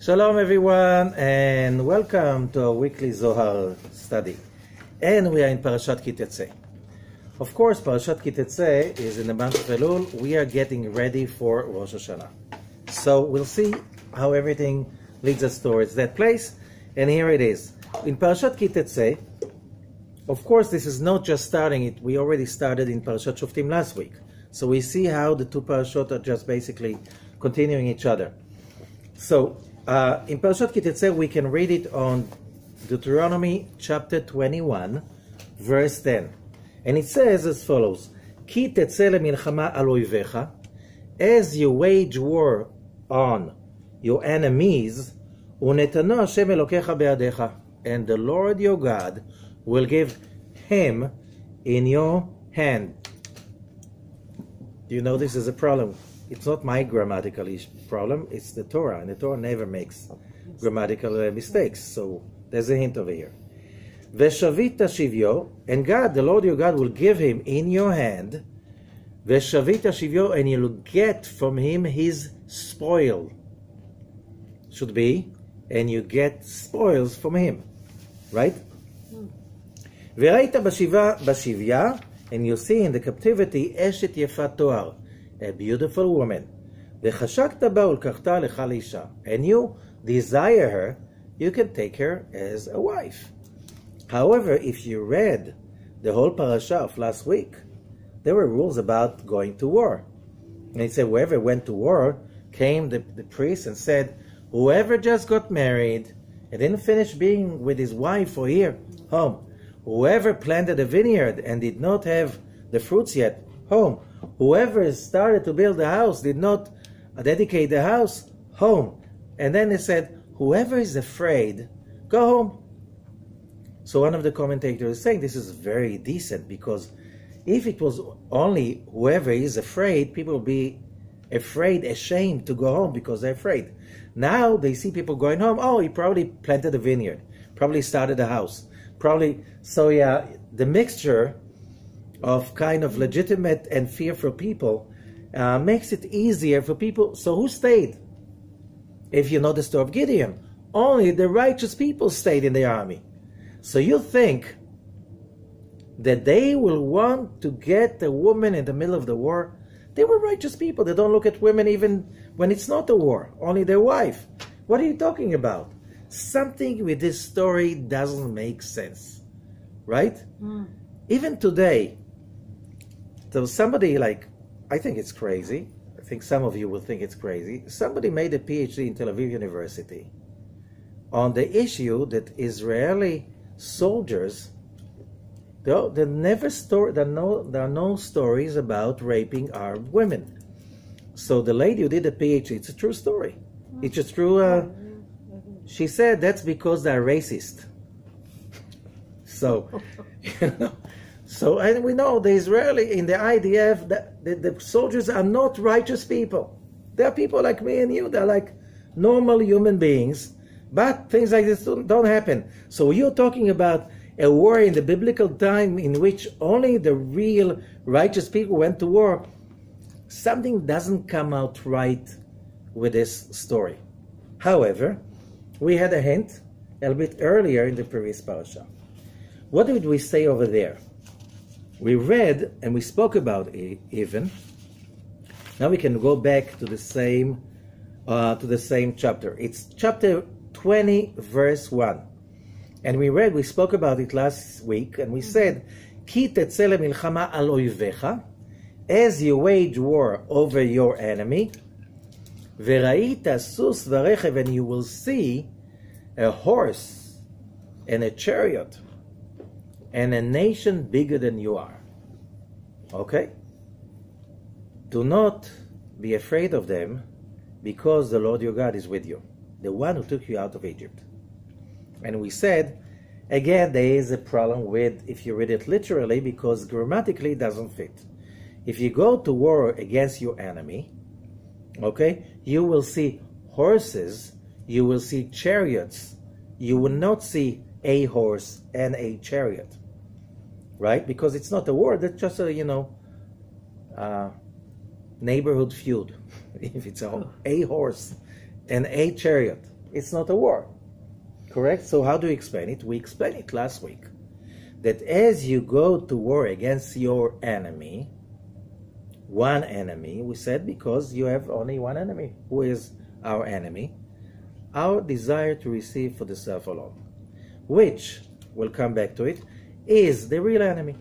Shalom everyone, and welcome to our weekly Zohar study. And we are in Parashat Ki-Tetse. Of course, Parashat Ki-Tetse is in the month of Elul. We are getting ready for Rosh HaShanah. So we'll see how everything leads us towards that place. And here it is. In Parashat Ki-Tetse, of course, this is not just starting it. We already started in Parashat Shoftim last week. So we see how the two parashot are just basically continuing each other. So, in Parashat Ki-Tetse, we can read it on Deuteronomy chapter 21, verse 10. And it says as follows, Ki-Tetse lemilchama al oivecha, as you wage war on your enemies, unetano Hashem Elokecha be'adecha, and the Lord your God will give him in your hand. You know this is a problem. It's not my grammatical problem, it's the Torah, and the Torah never makes grammatical mistakes. So there's a hint over here. Veshavita shivyo, and God, the Lord your God, will give him in your hand. Veshavita shivyo, and you'll get from him his spoil. Should be, and you get spoils from him, right? V'raita bashivya, and you see in the captivity eshet yefat toar, a beautiful woman. V'chashakta ba ulkachta lecha leisha, and you desire her, you can take her as a wife. However, if you read the whole parasha of last week, there were rules about going to war. And it said whoever went to war, came the priest and said, whoever just got married and didn't finish being with his wife or here, home. Whoever planted a vineyard and did not have the fruits yet, home. Whoever started to build a house did not dedicate the house, home. And then they said, whoever is afraid, go home. So one of the commentators is saying this is very decent, because if it was only whoever is afraid, people will be afraid, ashamed to go home because they're afraid. Now they see people going home. Oh, he probably planted a vineyard, probably started a house, probably. So yeah, the mixture of kind of legitimate and fearful people makes it easier for people. So who stayed? If you know the story of Gideon, only the righteous people stayed in the army. So you think that they will want to get a woman in the middle of the war? They were righteous people. They don't look at women even when it's not a war, only their wife. What are you talking about? Something with this story doesn't make sense, right? Even today, so somebody like, I think it's crazy. I think some of you will think it's crazy. Somebody made a PhD in Tel Aviv University on the issue that Israeli soldiers, there are no stories about raping Arab women. So the lady who did the PhD, it's a true story. It's a true, she said that's because they're racist. So, you know, so, and we know the Israeli, in the IDF, the soldiers are not righteous people. They're people like me and you. They're like normal human beings. But things like this don't happen. So you're talking about a war in the biblical time in which only the real righteous people went to war. Something doesn't come out right with this story. However, we had a hint a bit earlier in the previous parasha. What did we say over there? We read and we spoke about it even. Now we can go back to the same chapter. It's chapter 20, verse 1. And we spoke about it last week, and we said, Ki-Tetse lemilchama al oivecha, as you wage war over your enemy, v'raita sus v'rechev, and you will see a horse and a chariot and a nation bigger than you are. Okay? Do not be afraid of them, because the Lord your God is with you, the one who took you out of Egypt. And we said, again, there is a problem with, if you read it literally, because grammatically it doesn't fit. If you go to war against your enemy, okay, you will see horses, you will see chariots, you will not see a horse and a chariot, right? Because it's not a war, that's just a, you know, neighborhood feud. If it's a horse and a chariot, it's not a war. Correct? So how do you explain it? We explained it last week. That as you go to war against your enemy, one enemy, we said because you have only one enemy. Who is our enemy? Our desire to receive for the self alone, which, we'll come back to it, is the real enemy.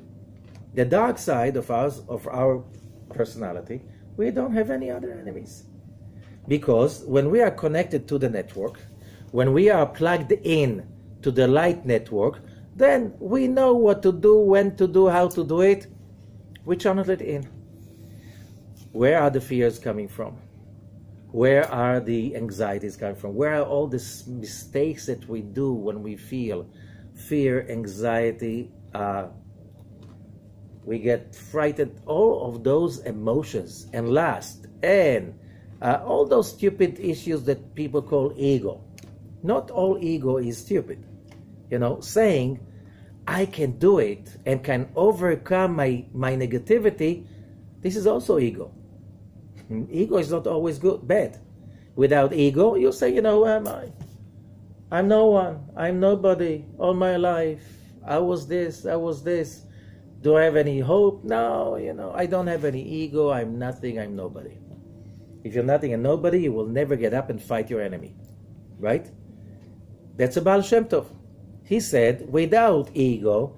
The dark side of our personality, we don't have any other enemies. Because when we are connected to the network, when we are plugged in to the light network, then we know what to do, when to do, how to do it. We channel it in. Where are the fears coming from? Where are the anxieties coming from? Where are all the mistakes that we do when we feel fear, anxiety, we get frightened, all of those emotions and lust, and all those stupid issues that people call ego. Not all ego is stupid. You know, saying, I can do it and can overcome my negativity, this is also ego. Ego is not always good, bad. Without ego, you say, you know, who am I? I'm no one. I'm nobody. All my life, I was this, I was this. Do I have any hope? No, you know, I don't have any ego. I'm nothing, I'm nobody. If you're nothing and nobody, you will never get up and fight your enemy. Right? That's a Baal Shem Tov. He said, without ego,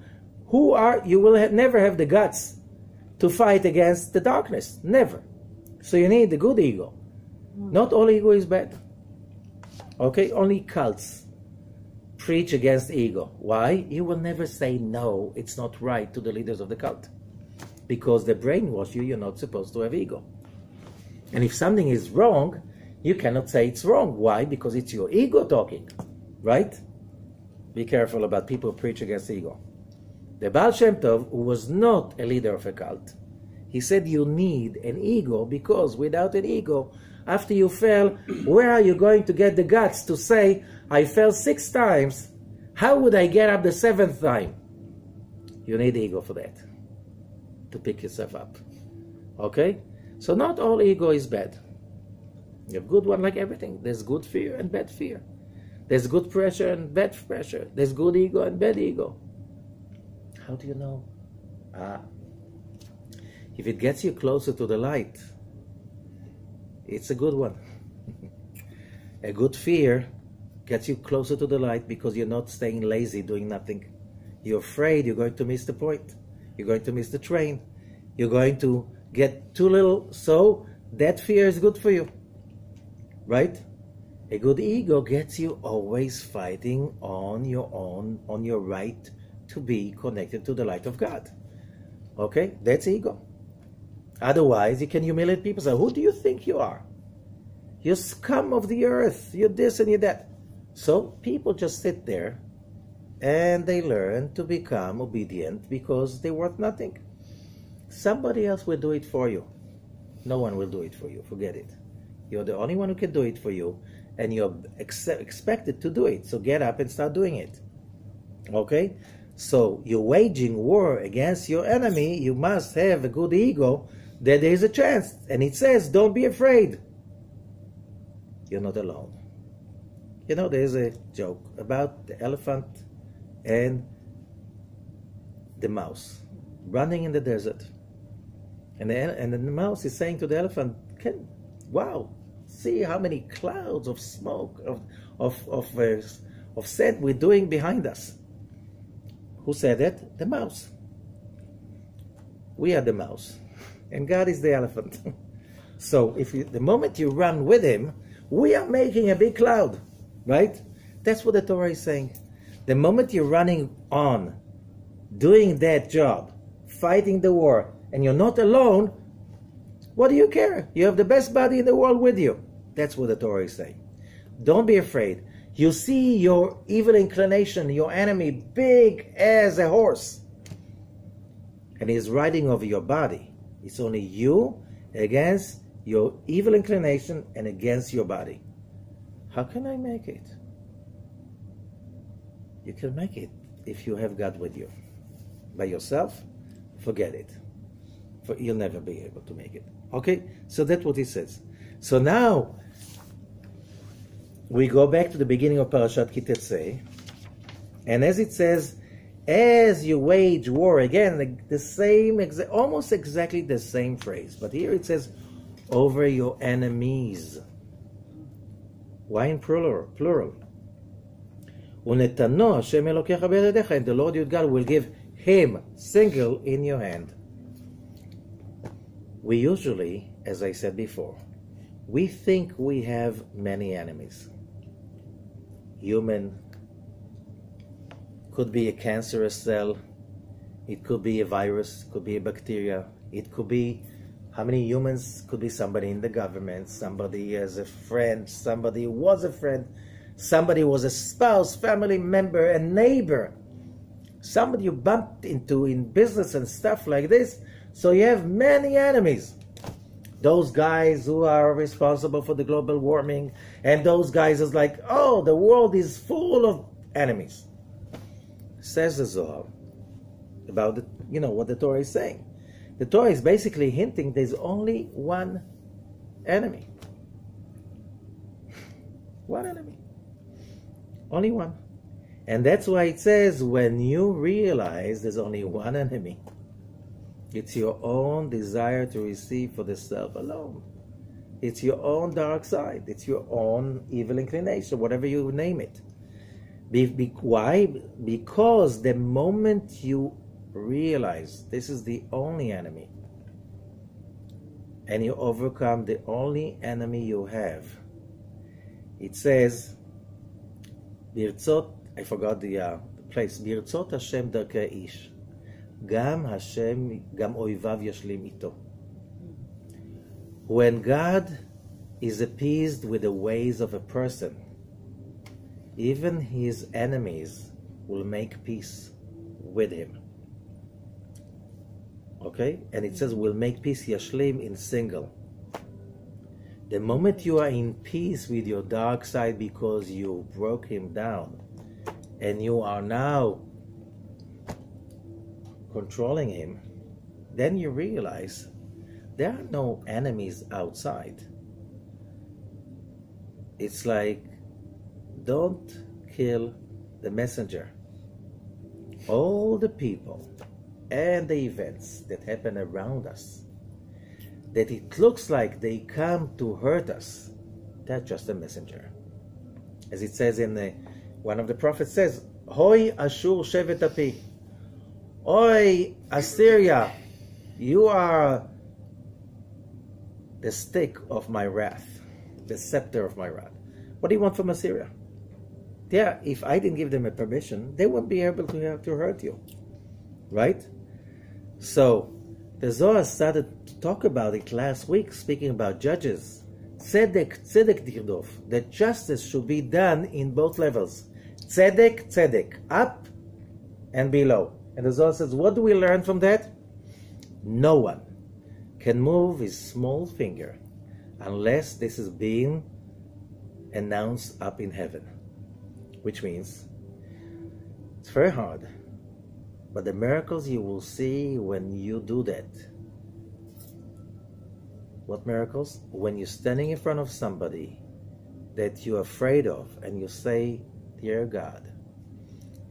you will never have the guts to fight against the darkness. Never. So you need the good ego. Not all ego is bad. Okay? Only cults preach against ego. Why? You will never say no, it's not right to the leaders of the cult. Because they brainwash you, you're not supposed to have ego. And if something is wrong, you cannot say it's wrong. Why? Because it's your ego talking. Right? Be careful about people who preach against ego. The Baal Shem Tov, who was not a leader of a cult, he said you need an ego, because without an ego, after you fail, where are you going to get the guts to say, I fell 6 times, how would I get up the 7th time? You need ego for that, to pick yourself up. Okay? So not all ego is bad. You have good one like everything. There's good fear and bad fear. There's good pressure and bad pressure. There's good ego and bad ego. How do you know? If it gets you closer to the light, it's a good one. A good fear gets you closer to the light because you're not staying lazy, doing nothing. You're afraid you're going to miss the point. You're going to miss the train. You're going to get too little. So that fear is good for you. Right? A good ego gets you always fighting on your own, on your right to be connected to the light of God. Okay? That's ego. Otherwise, you can humiliate people. Say, who do you think you are? You're scum of the earth. You're this and you're that. So people just sit there and they learn to become obedient because they're worth nothing. Somebody else will do it for you. No one will do it for you. Forget it. You're the only one who can do it for you, and you're expected to do it. So get up and start doing it. Okay? So you're waging war against your enemy. You must have a good ego that there is a chance. And it says, don't be afraid. You're not alone. You know, there's a joke about the elephant and the mouse running in the desert. And the mouse is saying to the elephant, wow, see how many clouds of smoke, of scent we're doing behind us. Who said that? The mouse. We are the mouse. And God is the elephant. So the moment you run with him, we are making a big cloud. Right? That's what the Torah is saying. The moment you're running on, doing that job, fighting the war, and you're not alone, what do you care? You have the best body in the world with you. That's what the Torah is saying. Don't be afraid. You see your evil inclination, your enemy, big as a horse. And he's riding over your body. It's only you against your evil inclination and against your body. How can I make it? You can make it if you have God with you. By yourself, forget it. You'll never be able to make it. Okay? So that's what he says. So now, we go back to the beginning of Parashat Ki-Tetse, and as it says, as you wage war, again, the same, almost exactly the same phrase, but here it says, over your enemies. Why in plural? Unetano Hashem Elokecha b'yadecha, and the Lord your God will give him single in your hand. We usually, as I said before, we think we have many enemies. Human, could be a cancerous cell, it could be a virus, could be a bacteria, it could be, how many humans? Could be somebody in the government, somebody as a friend, somebody who was a friend, somebody was a spouse, family member, a neighbor, somebody you bumped into in business and stuff like this. So you have many enemies. Those guys who are responsible for the global warming, and those guys is like, oh, the world is full of enemies. Says the Zohar about the, what the Torah is saying. The Torah is basically hinting there's only one enemy. One enemy. Only one. And that's why it says, when you realize there's only one enemy, it's your own desire to receive for the self alone. It's your own dark side. It's your own evil inclination, whatever you name it. Why? Because the moment you realize this is the only enemy, and you overcome the only enemy you have, it says, Birtzot, I forgot the place, Birtzot Hashem darkei ish, gam oivav yashlim ito. When God is appeased with the ways of a person, even his enemies will make peace with him. Okay? And it says, will make peace yashlim in single. The moment you are in peace with your dark side because you broke him down, and you are now controlling him, then you realize there are no enemies outside. It's like, don't kill the messenger. All the people and the events that happen around us, that it looks like they come to hurt us, they're just a messenger. As it says in one of the prophets says, Hoi Ashur Shevet Api. Oi, Assyria, you are the stick of my wrath, the scepter of my wrath. What do you want from Assyria? Yeah, if I didn't give them a permission, they wouldn't be able to hurt you. Right? So, the Zohar started to talk about it last week, speaking about judges. Tzedek tirdof, that justice should be done in both levels. Tzedek, up and below. And the Zohar says, what do we learn from that? No one can move his small finger unless this is being announced up in heaven. Which means, it's very hard, but the miracles you will see when you do that. What miracles? When you're standing in front of somebody that you're afraid of, and you say, dear God,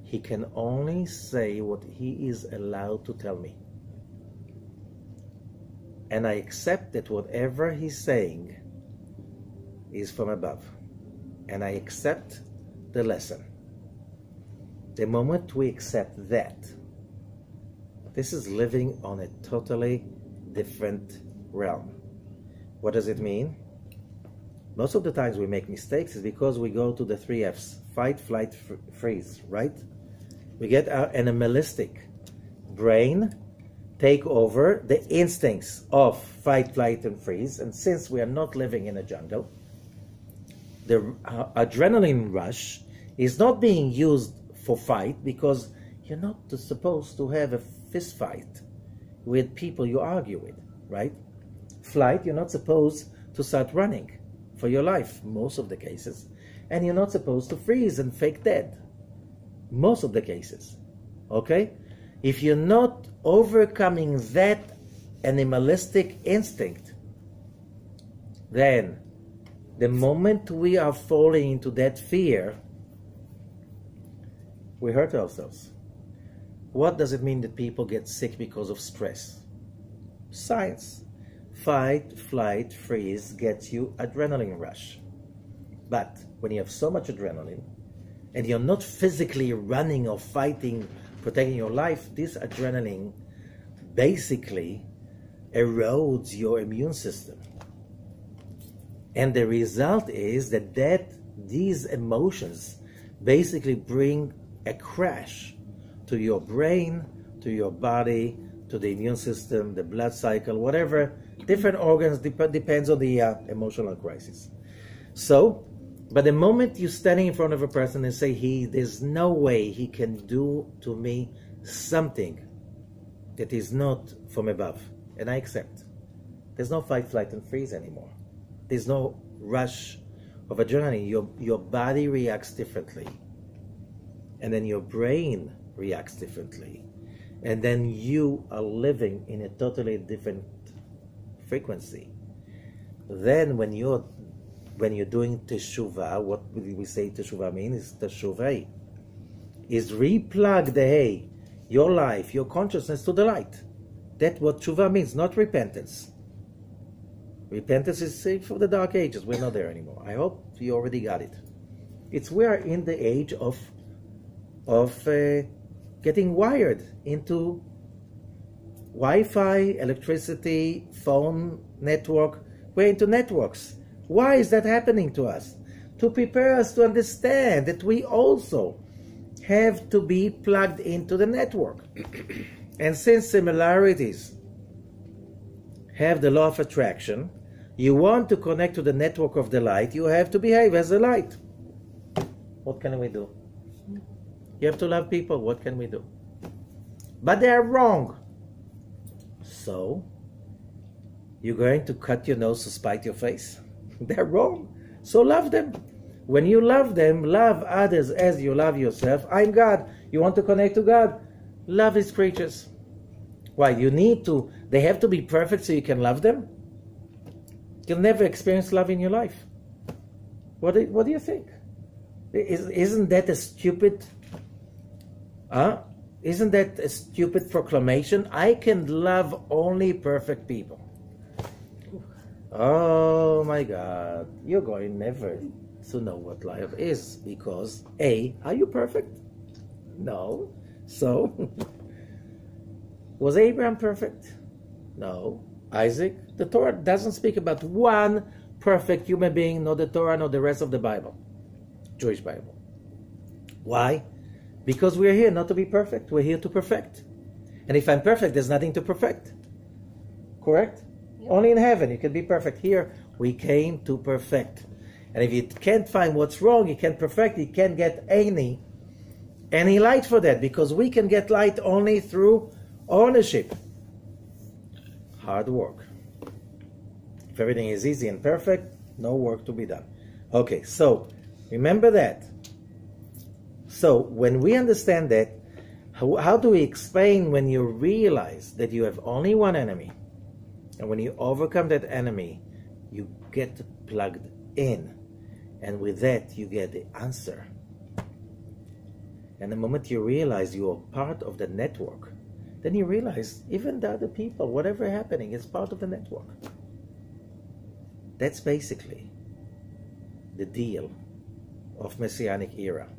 he can only say what he is allowed to tell me. And I accept that whatever he's saying is from above. And I accept the lesson. The moment we accept that, this is living on a totally different realm. What does it mean? Most of the times we make mistakes is because we go to the 3 F's. Fight, flight, freeze, right? We get our animalistic brain take over the instincts of fight, flight, and freeze. And since we are not living in a jungle, the adrenaline rush is not being used for fight, because you're not supposed to have a fist fight with people you argue with, right? Flight, you're not supposed to start running for your life, most of the cases. And you're not supposed to freeze and fake dead, most of the cases, okay? If you're not overcoming that animalistic instinct, then The moment we are falling into that fear, we hurt ourselves. What does it mean that people get sick because of stress? Science. Fight, flight, freeze gets you adrenaline rush. But when you have so much adrenaline, and you're not physically running or fighting, protecting your life, this adrenaline basically erodes your immune system. And the result is that these emotions basically bring a crash to your brain, to your body, to the immune system, the blood cycle, whatever, different organs, depends on the emotional crisis. So, but the moment you're standing in front of a person and say, there's no way he can do to me something that is not from above, and I accept. There's no fight, flight, and freeze anymore. There's no rush of adrenaline. Your body reacts differently. And then your brain reacts differently. And then you are living in a totally different frequency. Then when you're doing teshuvah, what we say teshuvah means? Teshuvah is replug your life, your consciousness to the light. That's what teshuvah means, not repentance. Repentance is for the dark ages. We're not there anymore. I hope you already got it. We are in the age of getting wired into Wi-Fi, electricity, phone network. We're into networks. Why is that happening to us? To prepare us to understand that we also have to be plugged into the network. And since similarities have the law of attraction, you want to connect to the network of the light, you have to behave as a light. What can we do? You have to love people. What can we do? But they are wrong. So, you're going to cut your nose to spite your face? They're wrong. So love them. When you love them, love others as you love yourself. I'm God. You want to connect to God? Love His creatures. Why? They have to be perfect so you can love them? You'll never experience love in your life. What do you think? Isn't that a stupid... Isn't that a stupid proclamation? I can love only perfect people. Oh my God. You're going never to know what love is because are you perfect? No. So, was Abraham perfect? No. Isaac? The Torah doesn't speak about one perfect human being, nor the Torah, nor the rest of the Bible. Jewish Bible. Why? Because we're here not to be perfect. We're here to perfect. And if I'm perfect, there's nothing to perfect. Correct? Yep. Only in heaven you can be perfect. Here, we came to perfect. And if you can't find what's wrong, you can't perfect, you can't get any light for that. Because we can get light only through ownership. Hard work. If everything is easy and perfect, no work to be done. Okay, so remember that. So when we understand that, how do we explain when you realize that you have only one enemy, and when you overcome that enemy, you get plugged in, and with that you get the answer. And the moment you realize you are part of the network, then you realize even the other people, whatever happening, is part of the network. That's basically the deal of Messianic era.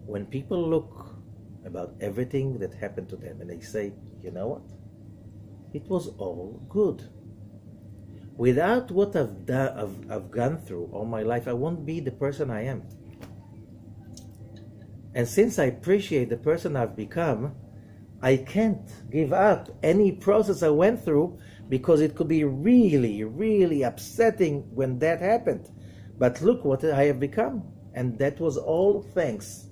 When people look about everything that happened to them and they say, you know what? It was all good. Without what I've gone through all my life, I won't be the person I am. And since I appreciate the person I've become, I can't give up any process I went through because it could be really, really upsetting when that happened. But look what I have become. And that was all thanks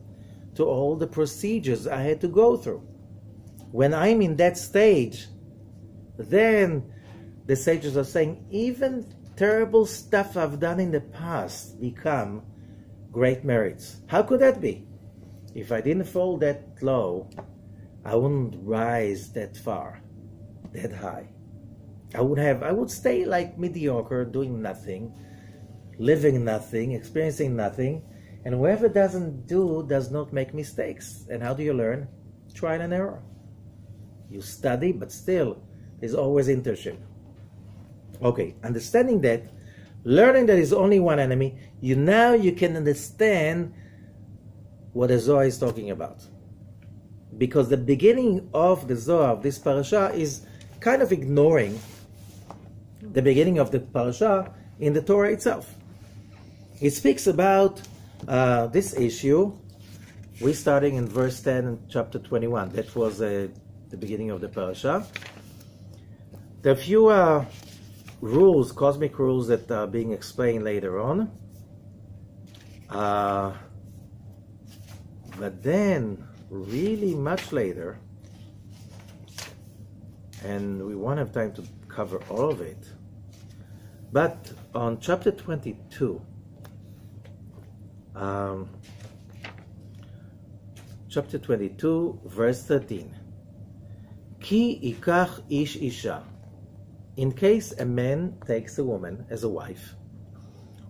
to all the procedures I had to go through. When I'm in that stage, then the sages are saying, even terrible stuff I've done in the past become great merits. How could that be? If I didn't fall that low, I wouldn't rise that far, that high. I would stay like mediocre, doing nothing, living nothing, experiencing nothing, and whoever does not make mistakes. And how do you learn? Trial and error. You study, but still, there's always internship. Okay, understanding that, learning that there's only one enemy, now you can understand what the Zohar is talking about. Because the beginning of the Zohar, of this parasha, is kind of ignoring the beginning of the parasha in the Torah itself. It speaks about this issue. We're starting in verse 10 in chapter 21. That was the beginning of the parasha. There are a few rules, cosmic rules, that are being explained later on. But then, really much later, and we won't have time to cover all of it, but on chapter 22, chapter 22, verse 13, Ki ikach ish isha, in case a man takes a woman as a wife,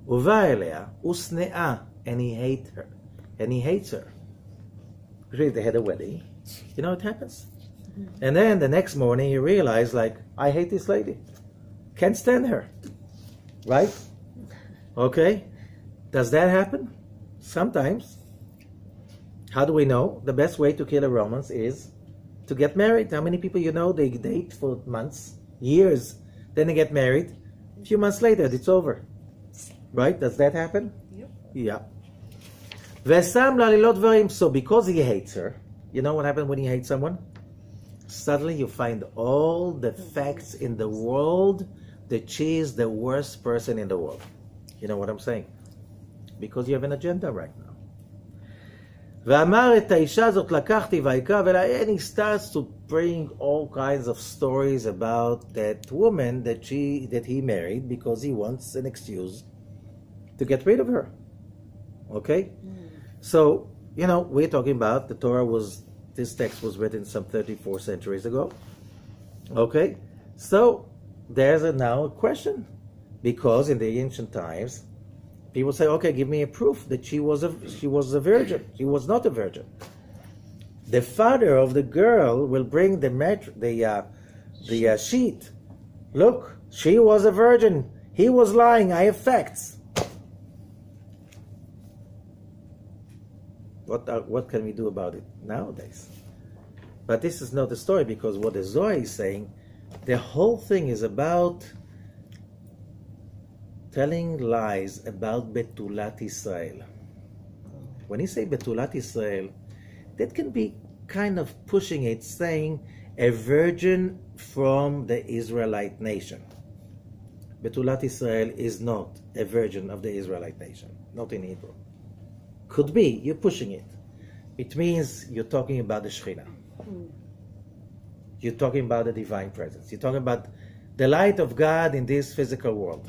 uva elea usne'a, and he hates her. Usually they had a wedding. You know what happens? And then the next morning you realize, like, I hate this lady. Can't stand her. Right? Okay? Does that happen? Sometimes. How do we know? The best way to kill a romance is to get married. How many people you know, they date for months, years, then they get married. A few months later, it's over. Right? Does that happen? Yep. Yeah. So because he hates her, you know what happens when you hate someone? Suddenly you find all the facts in the world that she is the worst person in the world. You know what I'm saying? Because you have an agenda right now. And he starts to bring all kinds of stories about that woman that he married because he wants an excuse to get rid of her. Okay? So, you know, we're talking about this text was written some 34 centuries ago. Okay? So, there's now a question. Because in the ancient times, people say, okay, give me a proof that she was a virgin. She was not a virgin. The father of the girl will bring the sheet. Look, she was a virgin. He was lying. I have facts. What can we do about it nowadays? But this is not the story, because what the Zohar is saying, the whole thing is about telling lies about Betulat Israel. When you say Betulat Israel, that can be kind of pushing it, saying a virgin from the Israelite nation. Betulat Israel is not a virgin of the Israelite nation, not in Hebrew. Could be, you're pushing it. It means you're talking about the Shekhinah. You're talking about the divine presence. You're talking about the light of God in this physical world.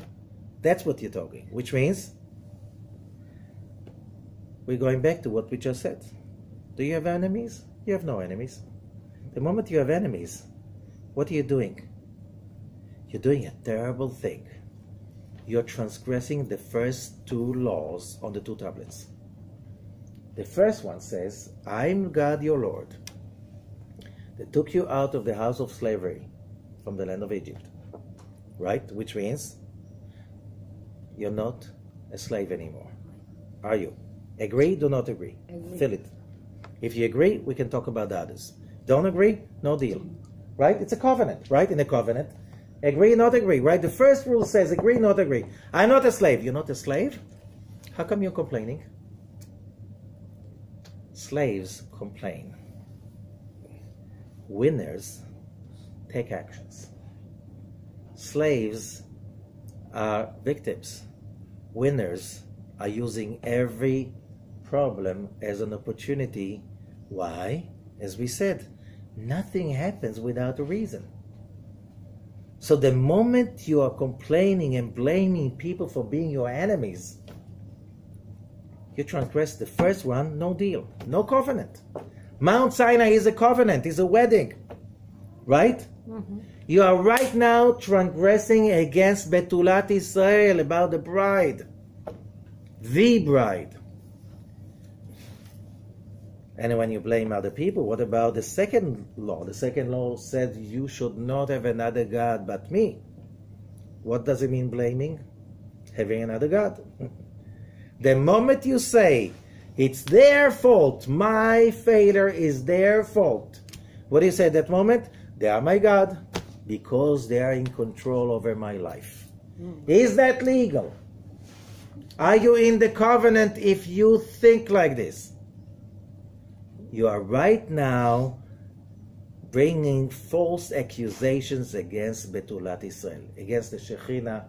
That's what you're talking, which means we're going back to what we just said. Do you have enemies? You have no enemies. The moment you have enemies, what are you doing? You're doing a terrible thing. You're transgressing the first two laws on the two tablets. The first one says, I'm God your Lord, that took you out of the house of slavery from the land of Egypt. Right? Which means you're not a slave anymore. Are you? Agree? Do not agree? Fill it. If you agree, we can talk about the others. Don't agree? No deal. Right? It's a covenant. Right? In a covenant. Agree, not agree. Right? The first rule says agree, not agree. I'm not a slave. You're not a slave? How come you're complaining? Slaves complain. Winners take actions. Slaves are victims. Winners are using every problem as an opportunity. Why? As we said, nothing happens without a reason. So the moment you are complaining and blaming people for being your enemies, you transgress the first one, no deal, no covenant. Mount Sinai is a covenant, is a wedding, right? Mm-hmm. You are right now transgressing against Betulat Israel, about the bride. the bride. And when you blame other people, what about the second law? The second law said you should not have another God but me. What does it mean blaming? Having another God. The moment you say, it's their fault, my failure is their fault, what do you say at that moment? They are my God because they are in control over my life. Is that legal? Are you in the covenant if you think like this? You are right now bringing false accusations against Betulat Israel, against the Shekhinah,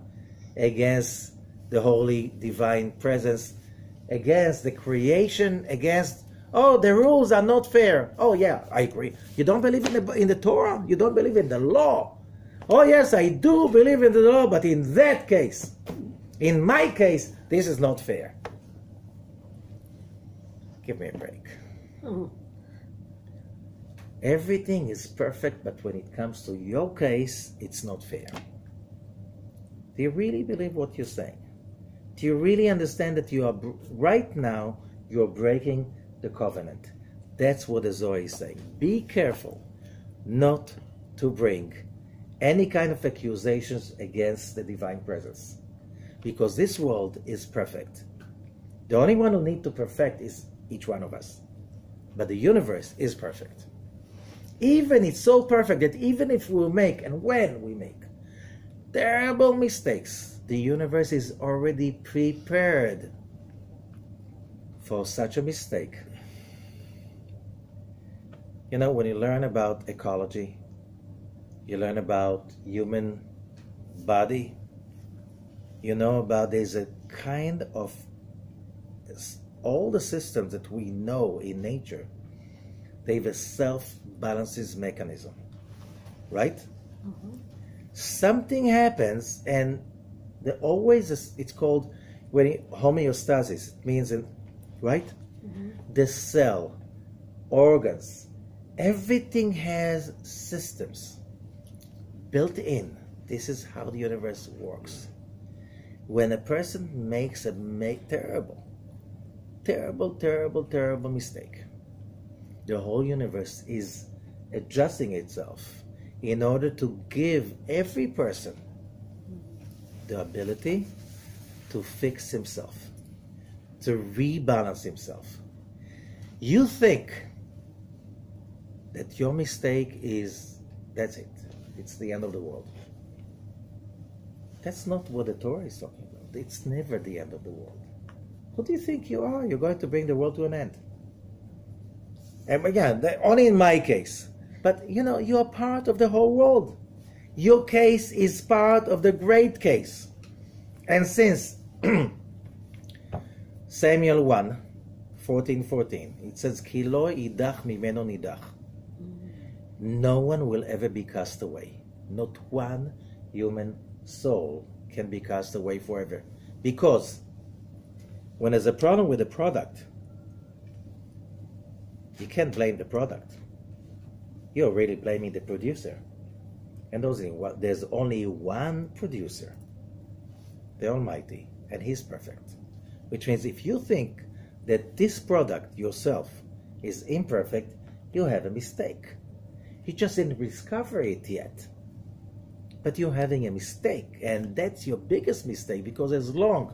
against the holy divine presence, against the creation, against, oh, the rules are not fair. Oh yeah, I agree. You don't believe in the Torah? You don't believe in the law? Oh yes, I do believe in the law, but in that case, in my case, this is not fair. Give me a break. Everything is perfect, but when it comes to your case, it's not fair. Do you really believe what you're saying? Do you really understand that you are, right now, you're breaking the covenant? That's what the Zohar is saying. Be careful not to bring any kind of accusations against the divine presence, because this world is perfect. The only one who needs to perfect is each one of us. But the universe is perfect. Even it's so perfect that even if we make, and when we make, terrible mistakes, the universe is already prepared for such a mistake. You know, when you learn about ecology, you learn about human body, you know about there's a kind of, all the systems that we know in nature, they have a self-balances mechanism, right? Mm-hmm. Something happens and there always is, it's called homeostasis. It means, right? Mm-hmm. The cell, organs, everything has systems built in. This is how the universe works. When a person makes a terrible mistake, the whole universe is adjusting itself in order to give every person the ability to fix himself, to rebalance himself. You think that your mistake is, that's it, it's the end of the world. That's not what the Torah is talking about. It's never the end of the world. Who do you think you are? You're going to bring the world to an end. And again, only in my case. But you know, you are part of the whole world. Your case is part of the great case. And since Samuel 1:14, it says, Ki lo idach mimeno nidach. No one will ever be cast away. Not one human soul can be cast away forever. Because when there's a problem with the product, you can't blame the product. You're really blaming the producer. And there's only one producer, the Almighty, and He's perfect. Which means if you think that this product yourself is imperfect, you have a mistake. You just didn't discover it yet. But you're having a mistake, and that's your biggest mistake, because as long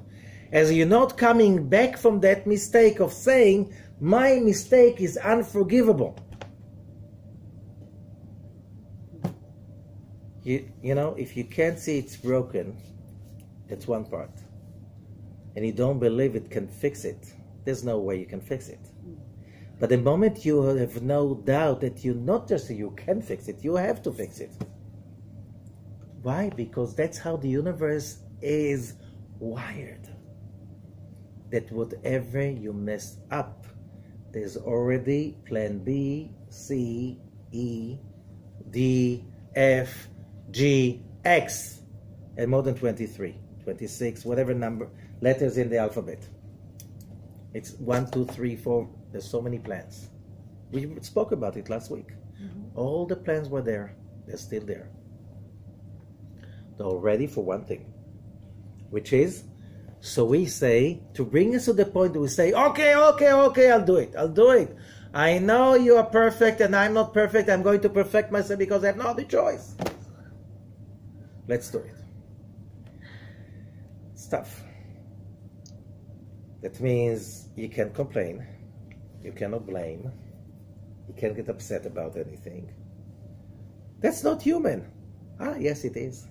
as you're not coming back from that mistake of saying, my mistake is unforgivable. You know, if you can't see it's broken, that's one part. And you don't believe it can fix it, there's no way you can fix it. But the moment you have no doubt that you not just you can fix it, you have to fix it. Why? Because that's how the universe is wired. That whatever you mess up, there's already plan B, C, E, D, F, G, X, and more than 23, 26, whatever number, letters in the alphabet. It's 1, 2, 3, 4, there's so many plans. We spoke about it last week. Mm-hmm. All the plans were there, they're still there. They're all ready for one thing, which is So we say, to bring us to the point that we say, okay, I'll do it. I know you are perfect and I'm not perfect. I'm going to perfect myself because I have no other choice. Let's do it. It's tough. That means you can't complain. You cannot blame. You can't get upset about anything. That's not human. Ah, yes, it is.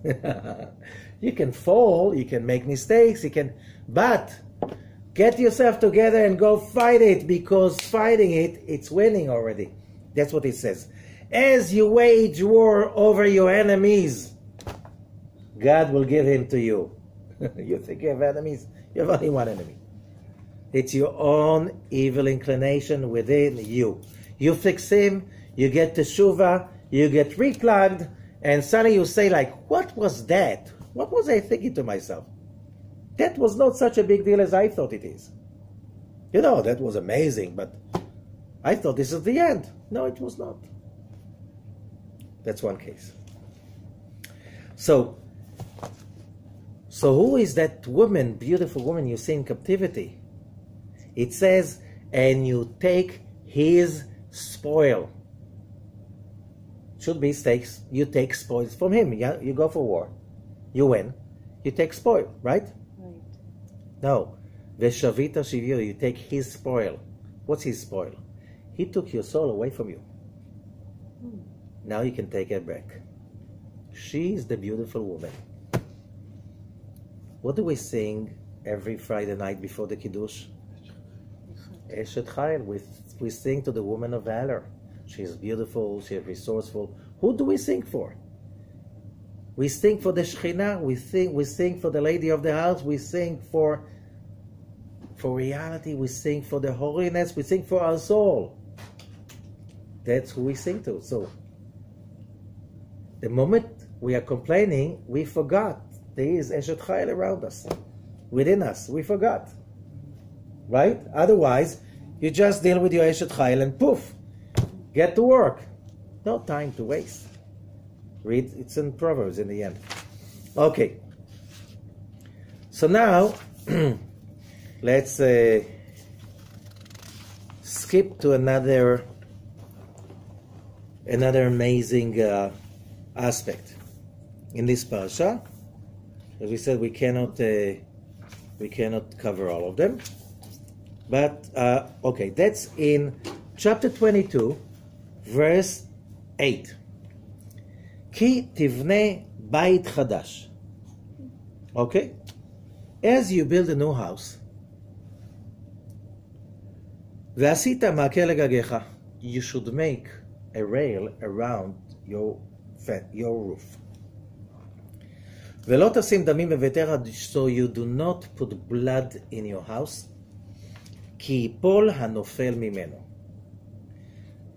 You can fall, you can make mistakes, but get yourself together and go fight it, because fighting it, it's winning already. That's what it says. As you wage war over your enemies, God will give him to you. You think you have enemies? You have only one enemy. It's your own evil inclination within you. You fix him, you get teshuvah, you get replugged, and suddenly you say like, what was that? What was I thinking to myself? That was not such a big deal as I thought it is. You know, that was amazing, but I thought this is the end. No, it was not. That's one case. So who is that woman, beautiful woman you see in captivity? It says, and you take his spoil. Should be stakes. You take spoils from him. Yeah, you go for war. You win. You take spoil, right? Right. No. Veshavita shivyo, you take his spoil. What's his spoil? He took your soul away from you. Now you can take it back. She is the beautiful woman. What do we sing every Friday night before the Kiddush? Eshet Chayil. We sing to the woman of valor. She is beautiful, she is resourceful. Who do we sing for? We sing for the Shekhinah, we sing for the lady of the house, we sing for reality, we sing for the holiness, we sing for our soul. That's who we sing to. So, the moment we are complaining, we forgot there is Eshet Chayil around us, within us, we forgot. Right? Otherwise, you just deal with your Eshet Chayil and poof, get to work. No time to waste. Read, it's in Proverbs in the end. Okay. So now, let's skip to another amazing aspect in this parsha. As we said, we cannot cover all of them. But, okay, that's in chapter 22, verse 8. Ki tivne bait chadash. Okay? As you build a new house, ועשית מעקה לגגיך, you should make a rail around your roof. ולא תשים דמים בביתך, so you do not put blood in your house, כי יפול הנופל ממנו.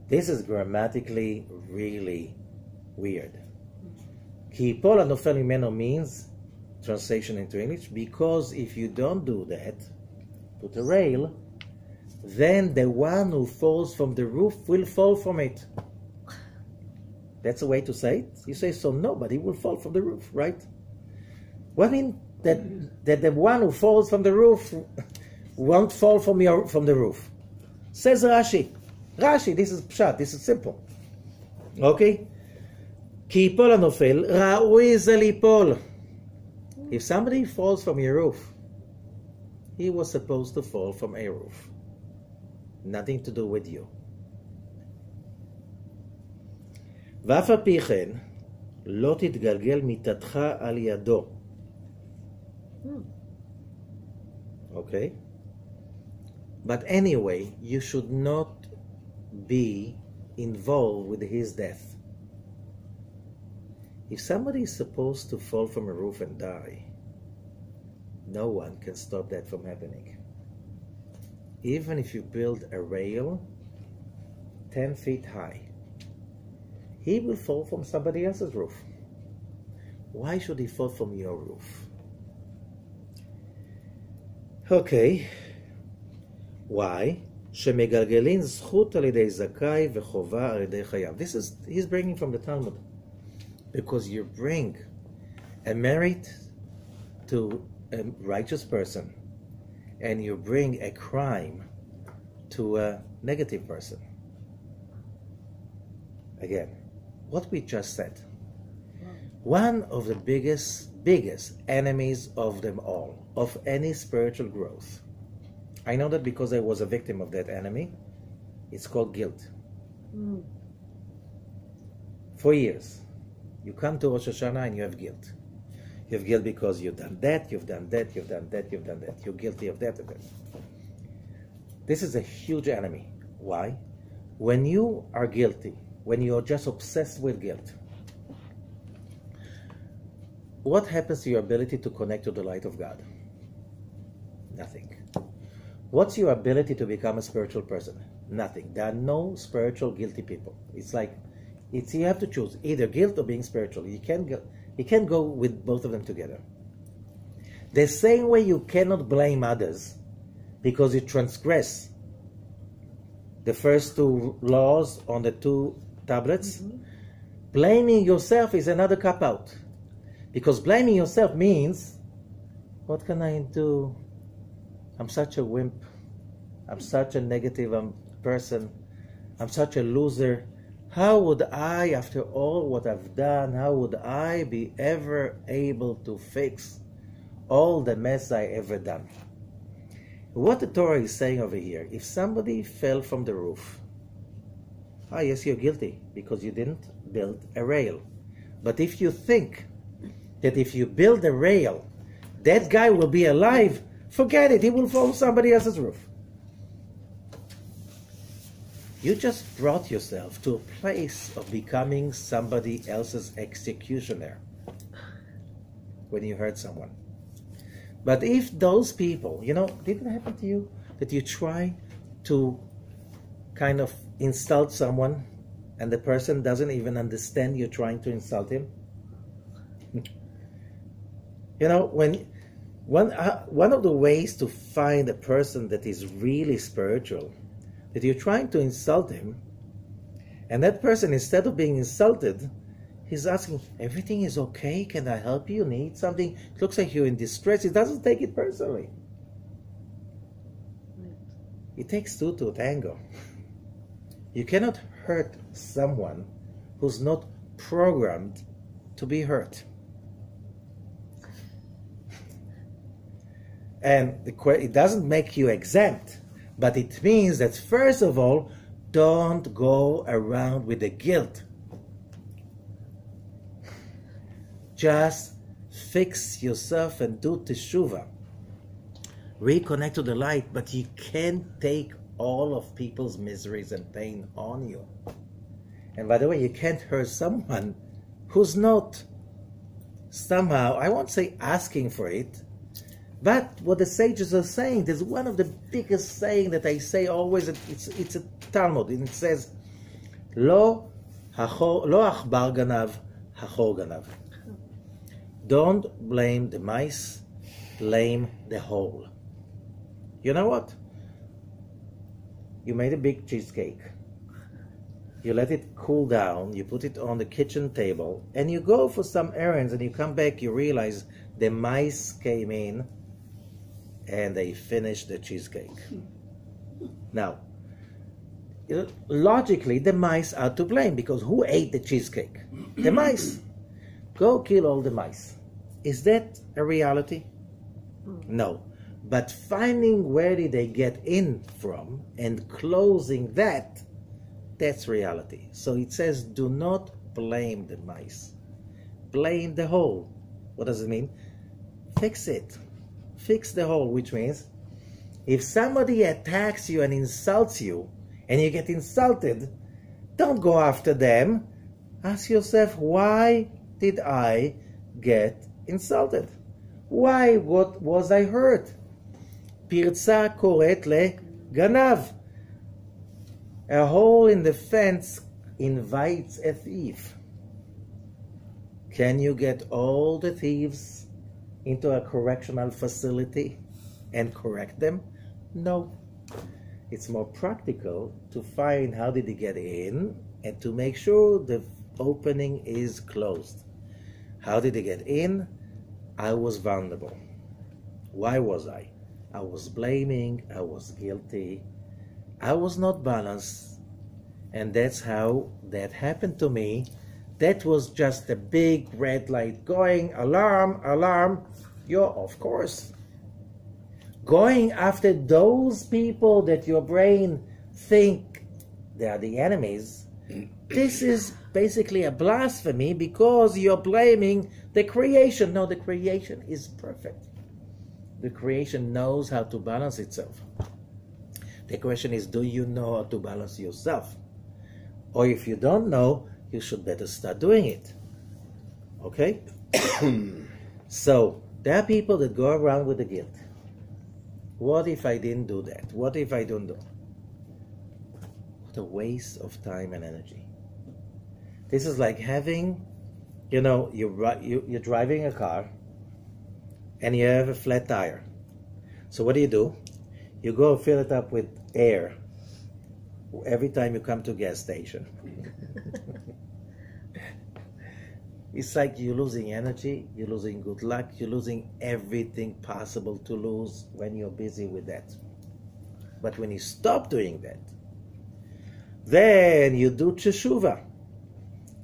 This is grammatically really weird. כי יפול הנופל ממנו means, translation into English, because if you don't do that, put a rail, then the one who falls from the roof will fall from it. That's a way to say it. You say, so nobody will fall from the roof, right? What I mean that the one who falls from the roof won't fall from the roof. Says Rashi. Rashi, this is pshat, this is simple. Okay? כי יפול הנופל, ראוי זה ליפול. If somebody falls from your roof, he was supposed to fall from a roof. Nothing to do with you. ואף על פי כן, לא תתגלגל מיטתך על ידו. Okay? But anyway, you should not be involved with his death. If somebody is supposed to fall from a roof and die, no one can stop that from happening. Even if you build a rail 10 feet high, he will fall from somebody else's roof. Why should he fall from your roof? Okay. Why? שמגלגלין זכות על ידי זכאי וחובה על ידי חייב. He's bringing from the Talmud. Because you bring a merit to a righteous person and you bring a crime to a negative person. Again, what we just said. One of the biggest enemies of them all, of any spiritual growth. I know that because I was a victim of that enemy. It's called guilt. For years, you come to Rosh HaShanah and you have guilt. You have guilt because you've done that, you've done that, you've done that, you've done that. You're guilty of that and that. This is a huge enemy. Why? When you are guilty, when you're just obsessed with guilt, what happens to your ability to connect to the light of God? Nothing. What's your ability to become a spiritual person? Nothing. There are no spiritual guilty people. It's like, you have to choose either guilt or being spiritual. You can't go with both of them together. The same way you cannot blame others because you transgress the first two laws on the two tablets. Blaming yourself is another cop-out. Because blaming yourself means, what can I do? I'm such a wimp. I'm such a negative person. I'm such a loser. How would I, after all what I've done, how would I be ever able to fix all the mess I ever done? What the Torah is saying over here, if somebody fell from the roof, yes, you're guilty because you didn't build a rail. But if you think that if you build a rail, that guy will be alive, forget it, he will fall somebody else's roof. You just brought yourself to a place of becoming somebody else's executioner when you hurt someone. But if those people, didn't it happen to you that you try to kind of insult someone and the person doesn't even understand you're trying to insult him? When one of the ways to find a person that is really spiritual, that you're trying to insult him, and that person, instead of being insulted, he's asking, everything is okay? Can I help you? Need something? It looks like you're in distress. He doesn't take it personally. It takes two to tango. You cannot hurt someone who's not programmed to be hurt. And it doesn't make you exempt, but it means that first of all, don't go around with the guilt. Just fix yourself and do teshuvah. Reconnect to the light, but you can't take all of people's miseries and pain on you. And by the way, you can't hurt someone who's not somehow, I won't say asking for it, but what the sages are saying, there's one of the biggest saying that I say always, it's a Talmud, and it says, Lo achbar ganav, hachor ganav. Don't blame the mice, blame the hole. You know what? You made a big cheesecake. You let it cool down, you put it on the kitchen table, and you go for some errands, and you come back, you realize the mice came in and they finished the cheesecake. Now, logically, the mice are to blame, because who ate the cheesecake? The mice. Go kill all the mice. Is that a reality? No. But finding where did they get in from and closing that, that's reality. So it says, do not blame the mice. Blame the hole. What does it mean? Fix it. Fix the hole, which means if somebody attacks you and insults you and you get insulted, don't go after them. Ask yourself, why did I get insulted? Why? What was I hurt? Pirza koret leganav. A hole in the fence invites a thief. Can you get all the thieves into a correctional facility and correct them? No. It's more practical to find how did they get in and to make sure the opening is closed. How did they get in? I was vulnerable. Why was I? I was blaming, I was guilty, I was not balanced, and that's how that happened to me. That was just a big red light going, alarm, alarm. You're, of course, going after those people that your brain think they are the enemies. This is basically a blasphemy because you're blaming the creation. No, the creation is perfect. The creation knows how to balance itself. The question is, do you know how to balance yourself? Or if you don't know, you should better start doing it. Okay? So, there are people that go around with the guilt. What if I didn't do that? What if I don't do? What a waste of time and energy. This is like having, you're driving a car and you have a flat tire. So what do? You go fill it up with air every time you come to a gas station. It's like you're losing energy, you're losing good luck, you're losing everything possible to lose when you're busy with that. But when you stop doing that, then you do teshuvah.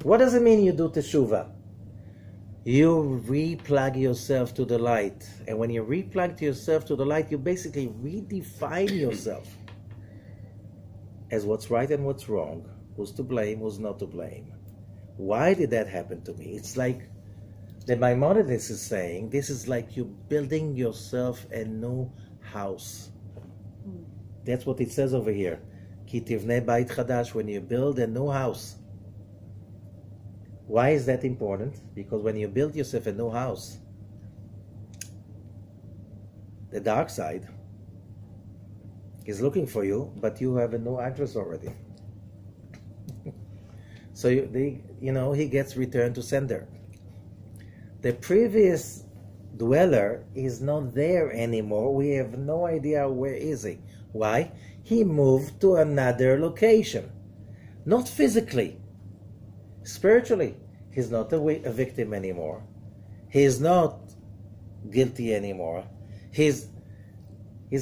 What does it mean you do teshuvah? You replug yourself to the light. And when you replug yourself to the light, you basically redefine yourself as what's right and what's wrong, who's to blame, who's not to blame. Why did that happen to me? It's like the Maimonides is saying, this is like you building yourself a new house. That's what it says over here. Ki tivneh bait chadash, when you build a new house. Why is that important? Because when you build yourself a new house, the dark side is looking for you, but you have a new address already. So he gets returned to sender. The previous dweller is not there anymore. We have no idea where is he. Why? He moved to another location. Not physically. Spiritually, he's not a victim anymore. He's not guilty anymore. He's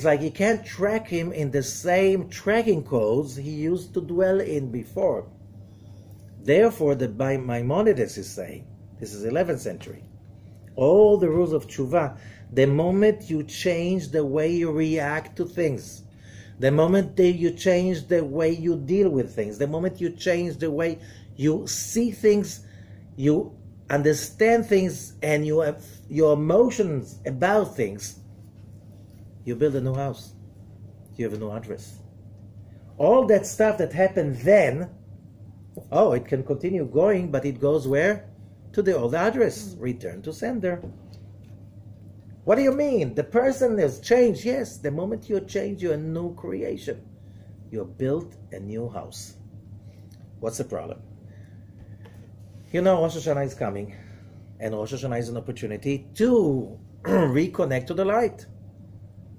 like you can't track him in the same tracking codes he used to dwell in before. Therefore, the Maimonides is saying, this is 11th century, all the rules of tshuva, the moment you change the way you react to things, the moment that you change the way you deal with things, the moment you change the way you see things, you understand things, and you have your emotions about things, you build a new house. You have a new address. All that stuff that happened then, it can continue going, but it goes where? To the old address. Return to sender. What do you mean? The person has changed. Yes, the moment you change, you're a new creation. You built a new house. What's the problem? Rosh HaShanah is coming, and Rosh HaShanah is an opportunity to reconnect to the light.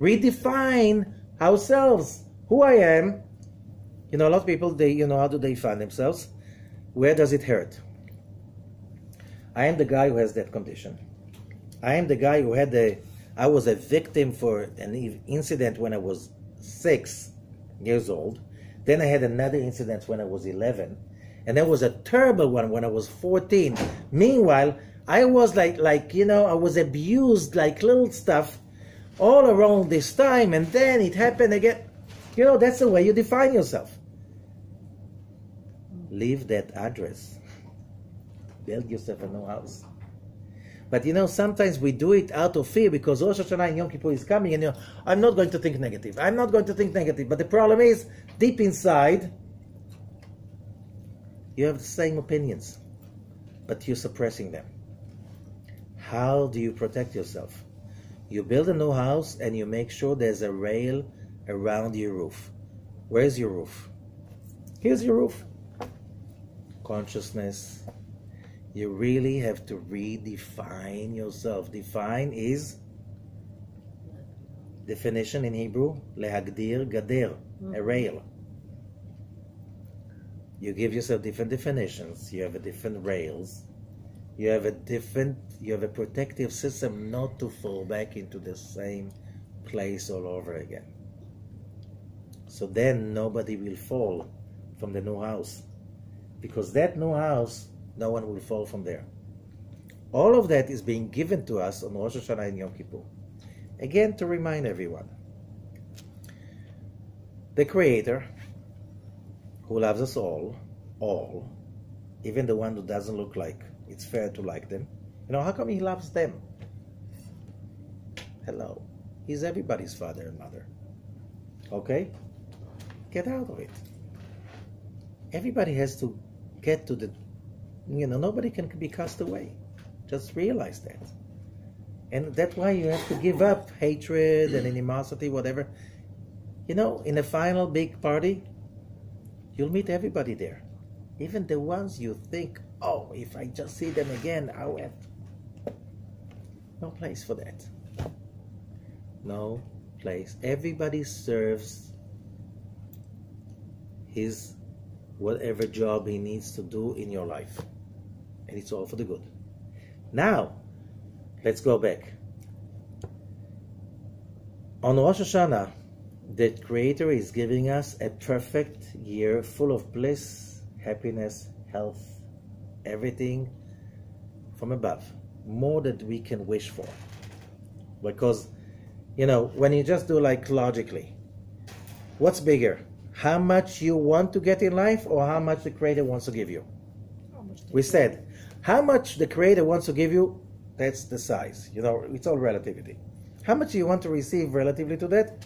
Redefine ourselves, who I am. A lot of people, how do they find themselves? Where does it hurt? I am the guy who has that condition. I am the guy who I was a victim for an incident when I was 6 years old. Then I had another incident when I was 11. And there was a terrible one when I was 14. Meanwhile, I was I was abused like little stuff all around this time. And then it happened again. That's the way you define yourself. Leave that address. Build yourself a new house. But sometimes we do it out of fear because Rosh Hashanah and Yom Kippur is coming, and I'm not going to think negative. I'm not going to think negative. But the problem is, deep inside, you have the same opinions, but you're suppressing them. How do you protect yourself? You build a new house and you make sure there's a rail around your roof. Where's your roof? Here's your roof. Consciousness. You really have to redefine yourself. Define is definition in Hebrew, lehagdir gader, a rail. You give yourself different definitions. You have different rails. you have a protective system not to fall back into the same place all over again. So then nobody will fall from the new house, because that new house, no one will fall from there. All of that is being given to us on Rosh Hashanah and Yom Kippur. Again, to remind everyone, the Creator, who loves us all, even the one who doesn't look like it's fair to like them. You know, how come He loves them? Hello. He's everybody's father and mother. Okay? Get out of it. Everybody has to get to the, nobody can be cast away. Just realize that. And that's why you have to give up hatred and animosity, whatever. In the final big party, you'll meet everybody there. Even the ones you think, oh, if I just see them again, I'll have no place for that. No place. Everybody serves his whatever job he needs to do in your life. And it's all for the good. Now, let's go back. On Rosh Hashanah, the Creator is giving us a perfect year full of bliss, happiness, health, everything from above. More than we can wish for. Because, when you just do like logically, what's bigger? How much you want to get in life, or how much the Creator wants to give you? We said, how much the Creator wants to give you, that's the size. It's all relativity. How much you want to receive relatively to that?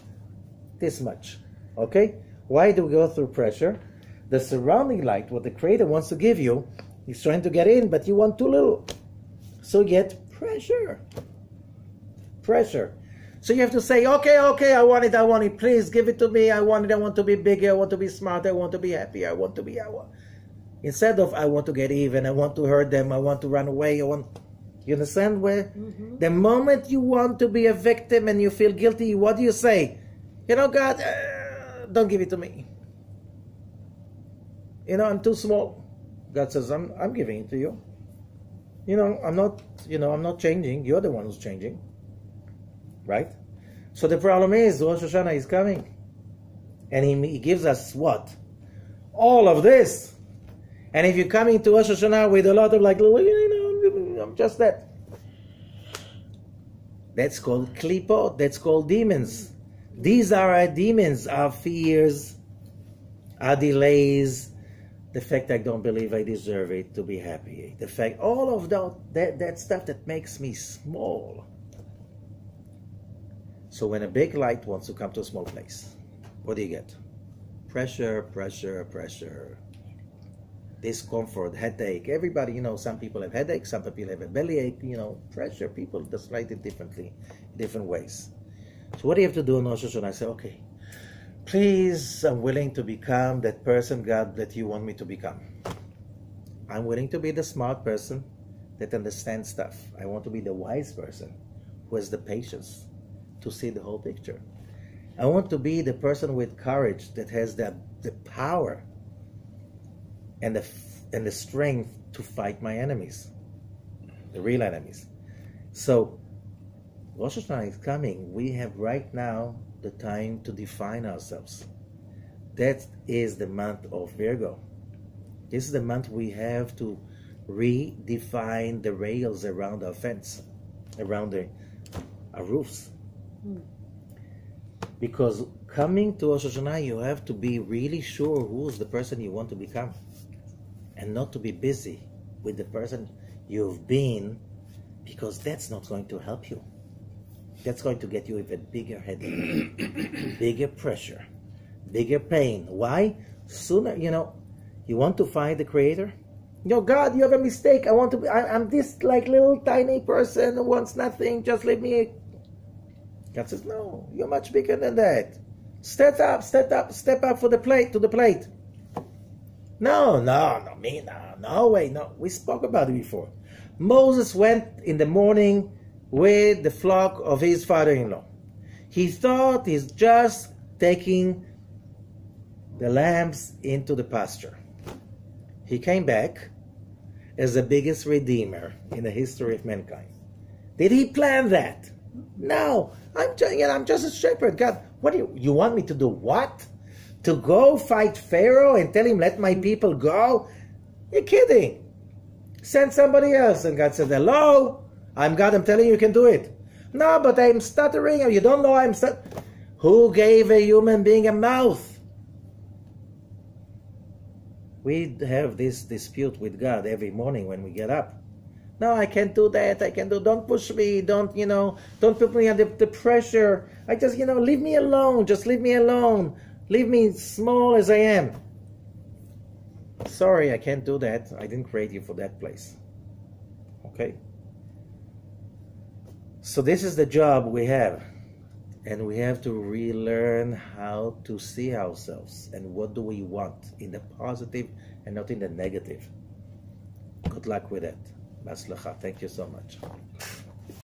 This much. Okay? Why do we go through pressure? The surrounding light, what the Creator wants to give you, He's trying to get in, but you want too little. So you get pressure. Pressure. So you have to say, okay, I want it, please give it to me, I want to be bigger, I want to be smarter, I want to be happy, Instead of, I want to get even, I want to hurt them, I want to run away, you understand where? The moment you want to be a victim and you feel guilty, what do you say? God, don't give it to me. I'm too small. God says, I'm giving it to you. I'm not changing, you're the one who's changing. Right? So the problem is, Rosh Hashanah is coming. And he gives us what? All of this. And if you're coming to Rosh Hashanah with a lot of I'm just that. That's called klipot. That's called demons. These are our demons, our fears, our delays, the fact I don't believe I deserve it to be happy. The fact, all of that stuff that makes me small. So when a big light wants to come to a small place, what do you get? Pressure, pressure, pressure. Discomfort, headache. Everybody, some people have headaches, some people have a bellyache, pressure. People just write it differently, different ways. So what do you have to do in Rosh Hashanah? I say, okay, please, I'm willing to become that person, God, that you want me to become. I'm willing to be the smart person that understands stuff. I want to be the wise person who has the patience to see the whole picture. I want to be the person with courage that has the power and the strength to fight my enemies, the real enemies. So Rosh Hashanah is coming. We have right now the time to define ourselves. That is the month of Virgo. This is the month we have to redefine the rails around our fence, around our roofs. Because coming to Rosh Hashanah, you have to be really sure who's the person you want to become, and not to be busy with the person you've been, because that's not going to help you. That's going to get you even bigger headache, bigger pressure, bigger pain. Why? Sooner, you want to find the Creator? God, you have a mistake. I'm this little tiny person who wants nothing. Just leave me. God says, no, you're much bigger than that. Step up to the plate. No way. We spoke about it before. Moses went in the morning with the flock of his father-in-law. He thought he's just taking the lambs into the pasture. He came back, as the biggest redeemer in the history of mankind. Did he plan that? No. I'm just a shepherd. God, what do you want me to do? What? To go fight Pharaoh and tell him, let my people go? You're kidding. Send somebody else. And God said, hello, I'm God, I'm telling you, you can do it. No, but I'm stuttering. You don't know I'm stuttering. Who gave a human being a mouth? We have this dispute with God every morning when we get up. No, I can't do that. Don't push me. Don't put me under the pressure. I just, leave me alone. Just leave me alone. Leave me small as I am. Sorry, I can't do that. I didn't create you for that place. Okay? So this is the job we have. And we have to relearn how to see ourselves and what do we want in the positive and not in the negative. Good luck with that. Maslacha. Thank you so much.